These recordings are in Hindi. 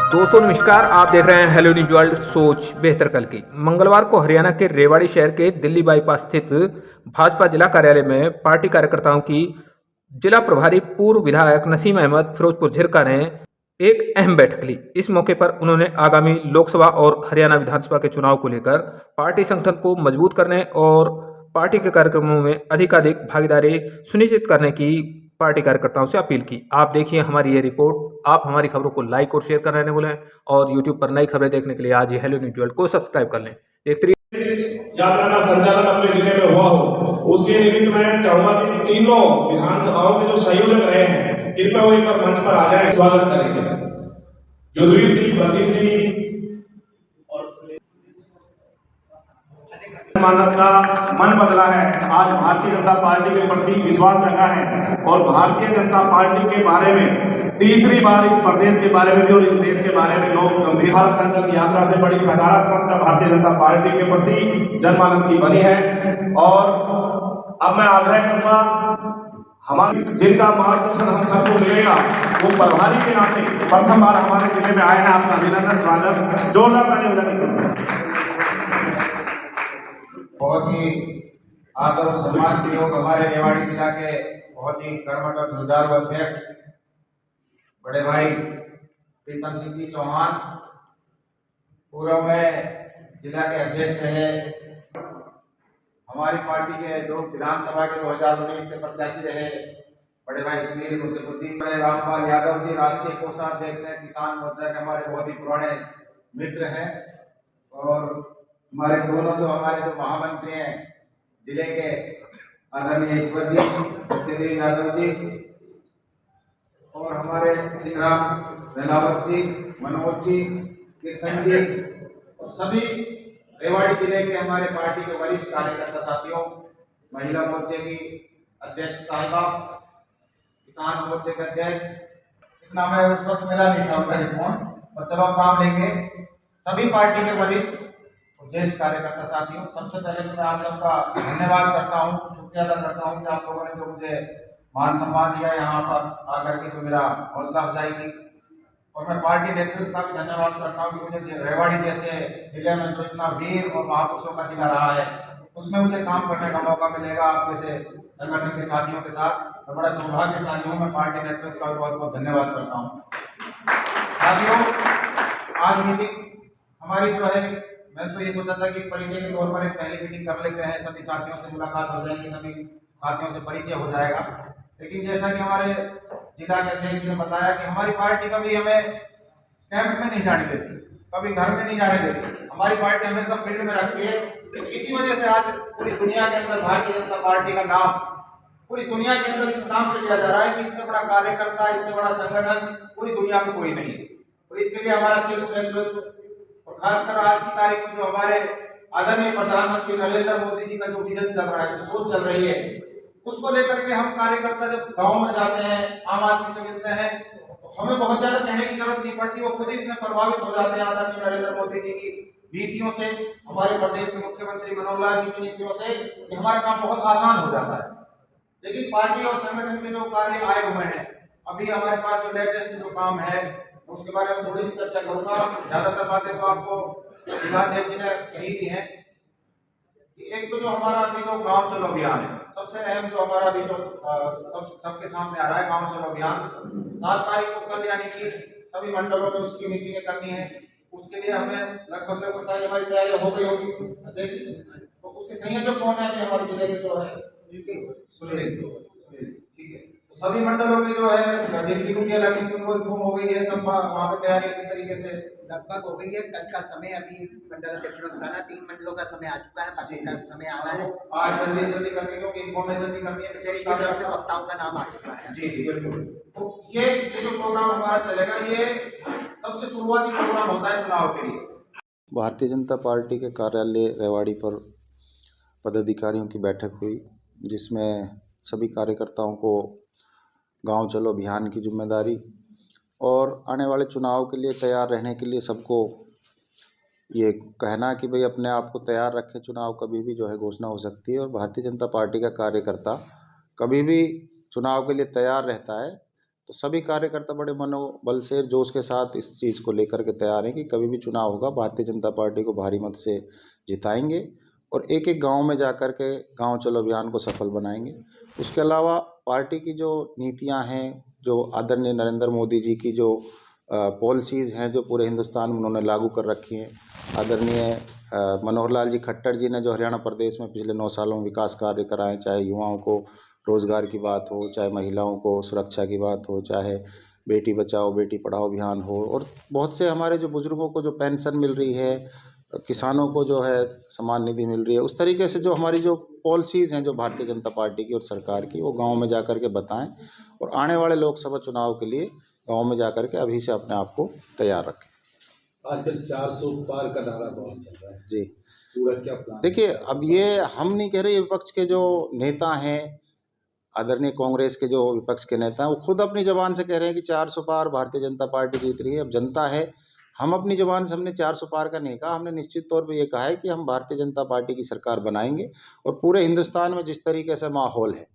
दोस्तों नमस्कार, आप देख रहे हैं हेलो न्यूज वर्ल्ड। सोच बेहतर कल की। मंगलवार को हरियाणा के रेवाड़ी शहर के दिल्ली बाईपास स्थित भाजपा जिला कार्यालय में पार्टी कार्यकर्ताओं की जिला प्रभारी पूर्व विधायक नसीम अहमद फिरोजपुर झिरका ने एक अहम बैठक ली। इस मौके पर उन्होंने आगामी लोकसभा और हरियाणा विधानसभा के चुनाव को लेकर पार्टी संगठन को मजबूत करने और पार्टी के कार्यक्रमों में अधिकाधिक भागीदारी सुनिश्चित करने की पार्टी कार्यकर्ताओं से अपील की। आप देखिए हमारी ये रिपोर्ट। आप हमारी खबरों को लाइक और शेयर करने भूलें और यूट्यूब पर नई खबरें देखने के लिए आज ही हेलो न्यूज वर्ल्ड को सब्सक्राइब कर लें। देखते रहिए। इस यात्रा का संचालन अपने जिले में हुआ हो, उसके निमित्त मैं चाहूंगा कि तीनों विधानसभाओं के जो संयोजक रहे हैं कृपया वो एक बार मंच पर आ जाए, स्वागत करेंगे। युद्धवीर की प्रतिनिधि मानस का मन बदला है। आज भारतीय जनता पार्टी के प्रति विश्वास रखा है और भारतीय जनता पार्टी के बारे में तीसरी बार इस प्रदेश के बारे में भी और इस देश के बारे में लोग गंभीर संकल्प यात्रा से बड़ी सकारात्मकता भारतीय जनता पार्टी के प्रति जनमानस की बनी है। और अब मैं आग्रह करूंगा, हमारे जिनका मार्गदर्शन हम सबको मिलेगा वो प्रभारी के नाते प्रथम बार हमारे जिले में आए हैं। आपका अभिनंदन, स्वागत, जोरदार तालियां बजाएं। बहुत ही आदर और सम्मान के लोग हमारे रेवाड़ी जिला के बहुत ही कर्मठ और जुझारू अध्यक्ष बड़े भाई प्रीतम सिंह जी चौहान, पूर्व में जिला के अध्यक्ष रहे, हमारी पार्टी के दो विधानसभा के 2019 के प्रत्याशी रहे बड़े भाई सुनील मुसेफुद्दीन, रामपाल यादव जी राष्ट्रीय कोषाध्यक्ष हैं, किसान मोर्चा के हमारे बहुत ही पुराने मित्र हैं। और हमारे दोनों हमारे जो महामंत्री हैं जिले के आदरणीय ईश्वर जी, सत्यदेव यादव जी और हमारे सिंहराम रहलावत जी, मनोज जी, किशन जी और सभी रेवाड़ी जिले के हमारे पार्टी के वरिष्ठ कार्यकर्ता साथियों, महिला मोर्चे की अध्यक्ष साहिबा, किसान मोर्चे के अध्यक्ष, इतना मैं उस वक्त मिला नहीं था उनका रिस्पॉन्स, और चलो काम लेंगे। सभी पार्टी के वरिष्ठ ज्येष्ठ कार्यकर्ता साथियों, सबसे पहले तो मैं आप सबका धन्यवाद करता हूँ, शुक्रिया अदा करता हूँ कि आप लोगों ने जो मुझे मान सम्मान दिया, यहाँ पर आकर के जो मेरा हौसला अफजाई की। और मैं पार्टी नेतृत्व का भी धन्यवाद करता हूँ कि मुझे रेवाड़ी जैसे जिले में जो इतना वीर और महापुरुषों का जिला रहा है उसमें मुझे काम करने का मौका मिलेगा आप जैसे संगठन के साथियों के साथ। मैं बड़ा सौभाग्यशाली हूँ। मैं पार्टी नेतृत्व का भी बहुत बहुत धन्यवाद करता हूँ। साथियों, आज मीटिंग हमारी जो है, मैं तो ये सोचा था कि परिचय के तौर पर एक पहली मीटिंग कर लेते हैं, सभी साथियों से मुलाकात हो जाएगी, सभी साथियों से परिचय हो जाएगा। लेकिन जैसा कि हमारे जिला के अध्यक्ष ने बताया कि हमारी पार्टी कभी हमें कैंप में नहीं जाने देती, कभी घर में नहीं जाने देती, हमारी पार्टी हमेशा फील्ड में रखती है। तो इसी वजह से आज पूरी दुनिया के अंदर भारतीय जनता पार्टी का नाम पूरी दुनिया के अंदर इस नाम पे लिया जा रहा है कि इससे बड़ा कार्यकर्ता, इससे बड़ा संगठन पूरी दुनिया में कोई नहीं है। और इसके लिए हमारा शीर्ष नेतृत्व और खासकर आज की तारीख में जो हमारे आदरणीय प्रधानमंत्री नरेंद्र मोदी जी का जो विजन चल रहा है, जो सोच चल रही है, उसको लेकर के हम कार्यकर्ता जब गांव में जाते हैं, आम आदमी से मिलते हैं, तो हमें बहुत ज्यादा कहने की जरूरत नहीं पड़ती, वो खुद ही इतने प्रभावित हो जाते हैं आदरणीय नरेंद्र मोदी जी की नीतियों से, हमारे प्रदेश के मुख्यमंत्री मनोहर लाल जी की नीतियों से, कि हमारा काम बहुत आसान हो जाता है। लेकिन पार्टी और संगठन के जो कार्य आए हुए हैं, अभी हमारे पास जो लेटेस्ट जो काम है उसके बारे में थोड़ी सी चर्चा करूंगा। ज्यादातर बातें तो आपको जिलाध्यक्ष जी ने कही दी है। एक तो जो हमारा अभी जो गांव चलो अभियान है, सबसे अहम जो हमारा अभी जो सबके सामने आ रहा है, गांव चलो अभियान 7 तारीख को कल, यानी कि सभी मंडलों में उसकी मीटिंग करनी है। उसके लिए हमें लगभग सारी हमारी तैयारी हो गई होगी। तो उसके संयोजक कौन है हमारे जिले के जो है सुनील, ठीक है। सभी मंडलों के जो है जिनकी ड्यूटियां लगी थी वो इन्फॉर्म हो गई है, सब वहाँ पे तैयारी किस तरीके से लगभग हो गई है। कल का समय अभी मंडल अध्यक्ष ने बताया 3 मंडलों का समय आ चुका है, बाकी का समय आना है। आज जल्दी जल्दी करके क्योंकि इन्फॉर्मेशन भी करनी है, से वक्ताओं का नाम आ चुका है। जी जी बिल्कुल। तो ये जो प्रोग्राम हमारा चलेगा, ये सबसे शुरुआती प्रोग्राम होता है चुनाव के लिए। भारतीय जनता पार्टी के कार्यालय रेवाड़ी पर पदाधिकारियों की बैठक हुई, जिसमें सभी कार्यकर्ताओं को गांव चलो अभियान की जिम्मेदारी और आने वाले चुनाव के लिए तैयार रहने के लिए सबको ये कहना कि भाई अपने आप को तैयार रखें, चुनाव कभी भी जो है घोषणा हो सकती है। और भारतीय जनता पार्टी का कार्यकर्ता कभी भी चुनाव के लिए तैयार रहता है, तो सभी कार्यकर्ता बड़े मनोबल से, जोश के साथ इस चीज़ को लेकर के तैयार हैं कि कभी भी चुनाव होगा, भारतीय जनता पार्टी को भारी मत से जिताएंगे और एक-एक गांव में जाकर के गांव चलो अभियान को सफल बनाएंगे। उसके अलावा पार्टी की जो नीतियां हैं, जो आदरणीय नरेंद्र मोदी जी की जो पॉलिसीज़ हैं, जो पूरे हिंदुस्तान में उन्होंने लागू कर रखी हैं, आदरणीय मनोहर लाल जी खट्टर जी ने जो हरियाणा प्रदेश में पिछले 9 सालों में विकास कार्य कराए, चाहे युवाओं को रोज़गार की बात हो, चाहे महिलाओं को सुरक्षा की बात हो, चाहे बेटी बचाओ बेटी पढ़ाओ अभियान हो, और बहुत से हमारे जो बुजुर्गों को जो पेंशन मिल रही है, किसानों को जो है सम्मान निधि मिल रही है, उस तरीके से जो हमारी जो पॉलिसीज़ हैं जो भारतीय जनता पार्टी की और सरकार की, वो गाँव में जाकर के बताएं और आने वाले लोकसभा चुनाव के लिए गाँव में जाकर के अभी से अपने आप को तैयार रखें। आजकल 400 पार का नारा बहुत चल रहा है, जी, पूरा क्या प्लान? देखिए, अब ये हम नहीं कह रहे, ये विपक्ष के जो नेता हैं, आदरणीय कांग्रेस के जो विपक्ष के नेता हैं, वो खुद अपनी ज़बान से कह रहे हैं कि 400 पार भारतीय जनता पार्टी जीत रही है। अब जनता है, हम अपनी ज़बान से हमने 400 पार का नहीं कहा, हमने निश्चित तौर पे ये कहा है कि हम भारतीय जनता पार्टी की सरकार बनाएंगे और पूरे हिंदुस्तान में जिस तरीके से माहौल है,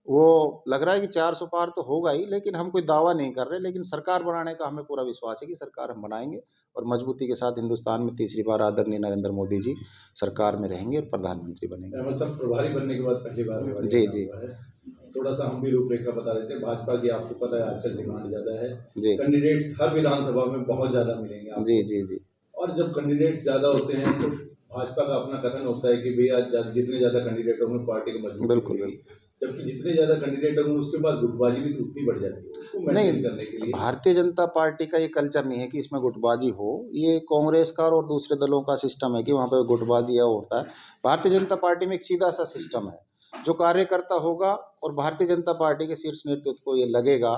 वो लग रहा है कि 400 पार तो होगा ही, लेकिन हम कोई दावा नहीं कर रहे, लेकिन सरकार बनाने का हमें पूरा विश्वास है कि सरकार हम बनाएंगे और मजबूती के साथ हिंदुस्तान में तीसरी बार आदरणीय नरेंद्र मोदी जी सरकार में रहेंगे और प्रधानमंत्री बनेंगे। अहमद साहब प्रभारी बनने के बाद पहली बार रेवाड़ी जी, आना जी। हुआ है। थोड़ा सा हम भी रूपरेखा बता देते हैं। भाजपा की आपको पता है आजकल डिमांड ज़्यादा है, जी, कैंडिडेट्स हर विधानसभा में बहुत ज़्यादा मिलेंगे आपको। जी, जी, जी। और जब कैंडिडेट्स ज़्यादा होते हैं तो भाजपा का अपना कथन होता है कि भैया जितने ज़्यादा कैंडिडेट होंगे पार्टी को मजबूती बिल्कुल, मिलेगी, जबकि जितने ज़्यादा कैंडिडेट होंगे उसके बाद गुटबाजी भी तो उतनी बढ़ जाती है, उसको मेंटेन नहीं, करने के लिए। भारतीय जनता पार्टी का ये कल्चर नहीं है कि इसमें गुटबाजी हो। ये कांग्रेस का और दूसरे दलों का सिस्टम है कि वहाँ पे गुटबाजी या होता है। भारतीय जनता पार्टी में एक सीधा सा सिस्टम है, जो कार्यकर्ता होगा और भारतीय जनता पार्टी के शीर्ष नेतृत्व को ये लगेगा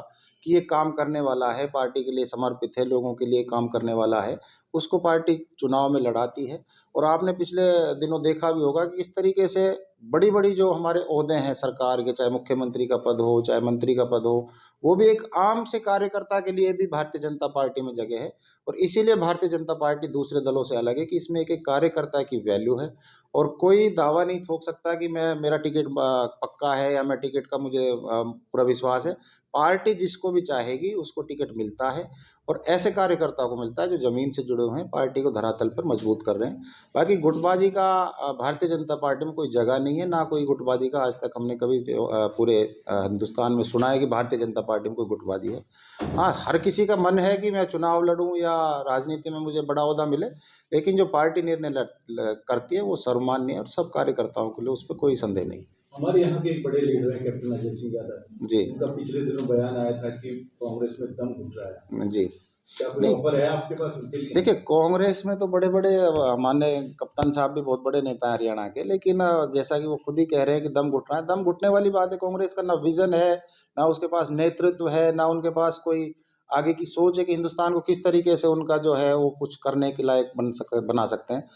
कि ये काम करने वाला है, पार्टी के लिए समर्पित है, लोगों के लिए काम करने वाला है, उसको पार्टी चुनाव में लड़ाती है। और आपने पिछले दिनों देखा भी होगा कि इस तरीके से बड़ी-बड़ी जो हमारे ओहदे हैं सरकार के, चाहे मुख्यमंत्री का पद हो, चाहे मंत्री का पद हो, वो भी एक आम से कार्यकर्ता के लिए भी भारतीय जनता पार्टी में जगह है। और इसीलिए भारतीय जनता पार्टी दूसरे दलों से अलग है कि इसमें एक-एक कार्यकर्ता की वैल्यू है और कोई दावा नहीं ठोक सकता कि मैं मेरा टिकट पक्का है या मैं टिकट का मुझे पूरा विश्वास है। पार्टी जिसको भी चाहेगी उसको टिकट मिलता है और ऐसे कार्यकर्ता को मिलता है जो ज़मीन से जुड़े हुए हैं, पार्टी को धरातल पर मजबूत कर रहे हैं। बाकी गुटबाजी का भारतीय जनता पार्टी में कोई जगह नहीं है, ना कोई गुटबाजी का आज तक हमने कभी पूरे हिंदुस्तान में सुना है कि भारतीय जनता पार्टी में कोई गुटबाजी है। हाँ, हर किसी का मन है कि मैं चुनाव लड़ूँ या राजनीति में मुझे बड़ा ओहदा मिले, लेकिन जो पार्टी निर्णय करती है वो सर्वमान्य है और सब कार्यकर्ताओं के लिए, उस पर कोई संदेह नहीं। हमारे यहाँ के एक बड़े लीडर हैं कैप्टन अजय सिंह यादव जी, उनका पिछले दिनों बयान आया था कि कांग्रेस में दम घुट रहा है। जी। क्या कोई नहीं, ऑफर है आपके पास उनके लिए? देखिए, कांग्रेस में तो बड़े-बड़े माननीय कप्तान साहब भी बहुत बड़े नेता हैं हरियाणा के, लेकिन जैसा कि वो खुद ही कह रहे हैं कि दम घुट रहा है, दम घुटने वाली बात है। कांग्रेस का ना विज़न है, ना उसके पास नेतृत्व है, ना उनके पास कोई आगे की सोच है कि हिंदुस्तान को किस तरीके से उनका जो है वो कुछ करने के लायक बना सकते हैं।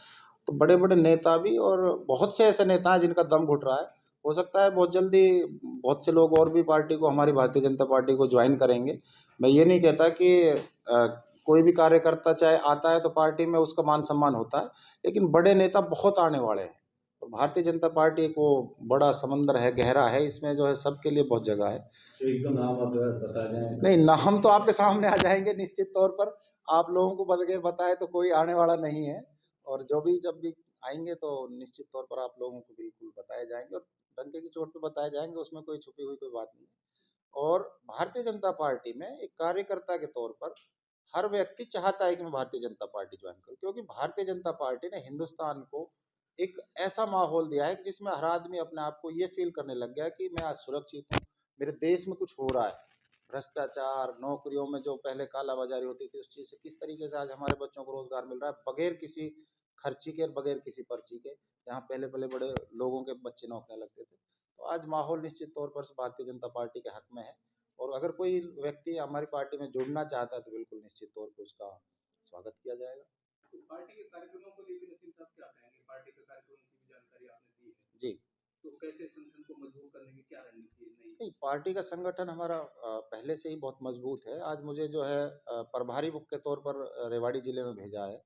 तो बड़े-बड़े नेता भी और बहुत से ऐसे नेता हैं जिनका दम घुट रहा है। हो सकता है बहुत जल्दी बहुत से लोग और भी पार्टी को, हमारी भारतीय जनता पार्टी को जॉइन करेंगे। मैं ये नहीं कहता कि कोई भी कार्यकर्ता चाहे आता है तो पार्टी में उसका मान-सम्मान होता है, लेकिन बड़े नेता बहुत आने वाले हैं। तो भारतीय जनता पार्टी एक वो बड़ा समंदर है, गहरा है, इसमें जो है सबके लिए बहुत जगह है। तो एक दो नाम आप बता जाएं। नहीं, नाम तो आपके सामने आ जाएँगे निश्चित तौर पर। आप लोगों को बगैर बताए तो कोई आने वाला नहीं है और जो भी जब भी आएँगे तो निश्चित तौर पर आप लोगों को बिल्कुल बताए जाएँगे और डंके की चोट पे बताए जाएँगे, उसमें कोई छुपी हुई कोई बात नहीं है। और भारतीय जनता पार्टी में एक कार्यकर्ता के तौर पर हर व्यक्ति चाहता है कि मैं भारतीय जनता पार्टी ज्वाइन करूँ, क्योंकि भारतीय जनता पार्टी ने हिंदुस्तान को एक ऐसा माहौल दिया है कि जिसमें हर आदमी अपने आप को ये फ़ील करने लग गया है कि मैं आज सुरक्षित हूँ, मेरे देश में कुछ हो रहा है। भ्रष्टाचार, नौकरियों में जो पहले कालाबाज़ारी होती थी, उस चीज़ से किस तरीके से आज हमारे बच्चों को रोज़गार मिल रहा है, बगैर किसी खर्ची के, बगैर किसी पर्ची के। जहाँ पहले बड़े-बड़े लोगों के बच्चे नौकरियाँ लगते थे। तो आज माहौल निश्चित तौर पर भारतीय जनता पार्टी के हक में है और अगर कोई व्यक्ति हमारी पार्टी में जुड़ना चाहता है तो बिल्कुल निश्चित तौर पर उसका स्वागत किया जाएगा। तो पार्टी के कार्यक्रमों को लेकर नसीम साहब क्या कहेंगे? पार्टी के कार्यक्रमों की भी जानकारी आपने दी है। जी। तो कैसे संगठन को मजबूत करने की क्या रणनीति है नई? नहीं, पार्टी का संगठन हमारा पहले से ही बहुत मजबूत है। आज मुझे जो है प्रभारी के तौर पर रेवाड़ी जिले में भेजा है।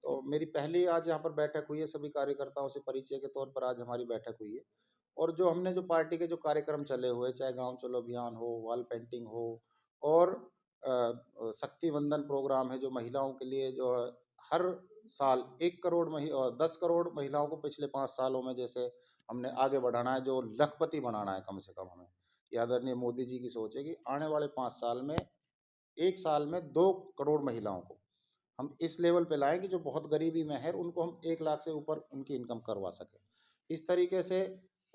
तो मेरी पहली आज यहाँ पर बैठक हुई है, सभी कार्यकर्ताओं से परिचय के तौर पर आज हमारी बैठक हुई है। और जो हमने जो पार्टी के जो कार्यक्रम चले हुए, चाहे गाँव चलो अभियान हो, वॉल पेंटिंग हो और शक्ति वंदन प्रोग्राम है जो महिलाओं के लिए, जो है हर साल 1 करोड़ 10 करोड़ महिलाओं को पिछले 5 सालों में जैसे हमने आगे बढ़ाना है, जो लखपति बनाना है कम से कम हमें। ये आदरणीय मोदी जी की सोच है कि आने वाले 5 साल में, 1 साल में 2 करोड़ महिलाओं को हम इस लेवल पे लाएँ कि जो बहुत गरीबी में है उनको हम 1 लाख से ऊपर उनकी इनकम करवा सकें। इस तरीके से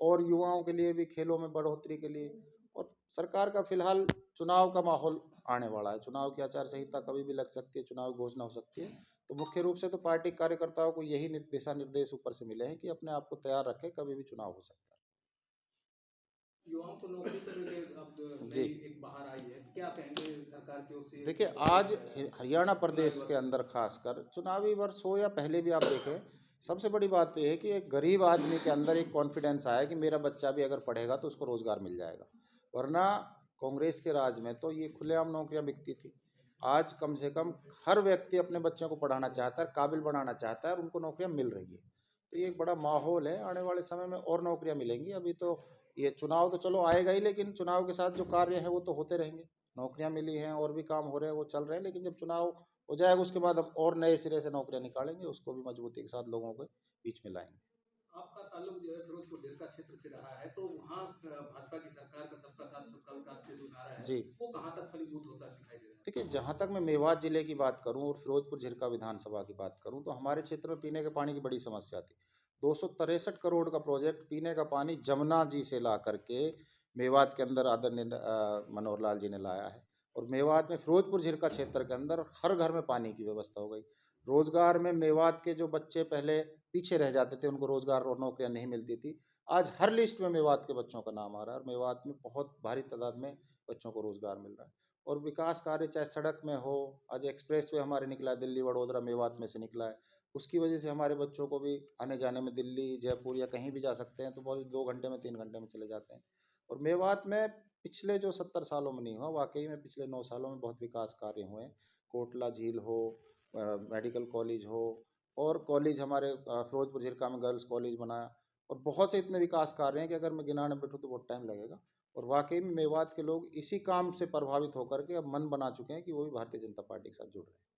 और युवाओं के लिए भी खेलों में बढ़ोतरी के लिए, और सरकार का फिलहाल चुनाव का माहौल आने वाला है। चुनाव की आचार संहिता कभी भी लग सकती है, चुनाव घोषणा हो सकती है। तो मुख्य रूप से तो पार्टी कार्यकर्ताओं को यही दिशा निर्देश ऊपर से मिले हैं कि अपने आप को तैयार रखें, कभी भी चुनाव हो सकता युवाओं को नौकरी तो मिले, अब जी। नई एक बाहर आई है, क्या कहेंगे सरकार की ओर से? है। देखिए, आज हरियाणा प्रदेश के अंदर खासकर चुनावी वर्ष हो या पहले भी आप देखें, सबसे बड़ी बात तो ये है कि एक गरीब आदमी के अंदर एक कॉन्फिडेंस आया कि मेरा बच्चा भी अगर पढ़ेगा तो उसको रोजगार मिल जाएगा। वरना कांग्रेस के राज में तो ये खुलेआम नौकरियां बिकती थी। आज कम से कम हर व्यक्ति अपने बच्चों को पढ़ाना चाहता है, काबिल बनाना चाहता है, और उनको नौकरियां मिल रही है। तो ये एक बड़ा माहौल है, आने वाले समय में और नौकरियां मिलेंगी। अभी तो ये चुनाव तो चलो आएगा ही, लेकिन चुनाव के साथ जो कार्य है वो तो होते रहेंगे। नौकरियां मिली हैं और भी काम हो रहे हैं, वो चल रहे हैं, लेकिन जब चुनाव हो जाएगा उसके बाद हम और नए सिरे से नौकरियां निकालेंगे, उसको भी मजबूती के साथ लोगों के बीच में लाएंगे। आपका ताल्लुक जो है फिरोजपुर दिल का क्षेत्र से रहा है, तो वहाँ भाजपा की सरकार का सबका साथ सबका विकास के जो नारा है, जी। वो कहाँ तक फलीभूत होता दिखाई दे रहा है? देखिए, जहाँ तक मैं मेवात जिले की बात करूँ और फिरोजपुर झिरका विधानसभा की बात करूँ, तो हमारे क्षेत्र में पीने के पानी की बड़ी समस्या थी। 263 करोड़ का प्रोजेक्ट पीने का पानी जमुना जी से ला करके मेवात के अंदर आदरणीय मनोहर लाल जी ने लाया है। और मेवात में फिरोजपुर झिरका क्षेत्र के अंदर हर घर में पानी की व्यवस्था हो गई। रोजगार में मेवात के जो बच्चे पहले पीछे रह जाते थे, उनको रोजगार और नौकरियां नहीं मिलती थी, आज हर लिस्ट में मेवात के बच्चों का नाम आ रहा है, और मेवात में बहुत भारी तादाद में बच्चों को रोजगार मिल रहा है। और विकास कार्य चाहे सड़क में हो, आज एक्सप्रेस वे हमारे निकला है, दिल्ली वडोदरा मेवात में से निकला है। उसकी वजह से हमारे बच्चों को भी आने जाने में दिल्ली, जयपुर या कहीं भी जा सकते हैं तो बहुत 2 घंटे में 3 घंटे में चले जाते हैं। और मेवात में पिछले जो 70 सालों में नहीं हुआ, वाकई में पिछले 9 सालों में बहुत विकास कार्य हुए हैं। कोटला झील हो, मेडिकल कॉलेज हो, और कॉलेज हमारे फिरोजपुर झिरका में गर्ल्स कॉलेज बनाया, और बहुत से इतने विकास कार्य हैं कि अगर मैं गिनाने बैठूँ तो बहुत टाइम लगेगा। और वाकई में मेवात के लोग इसी काम से प्रभावित होकर के अब मन बना चुके हैं कि वो भी भारतीय जनता पार्टी के साथ जुड़ रहे हैं।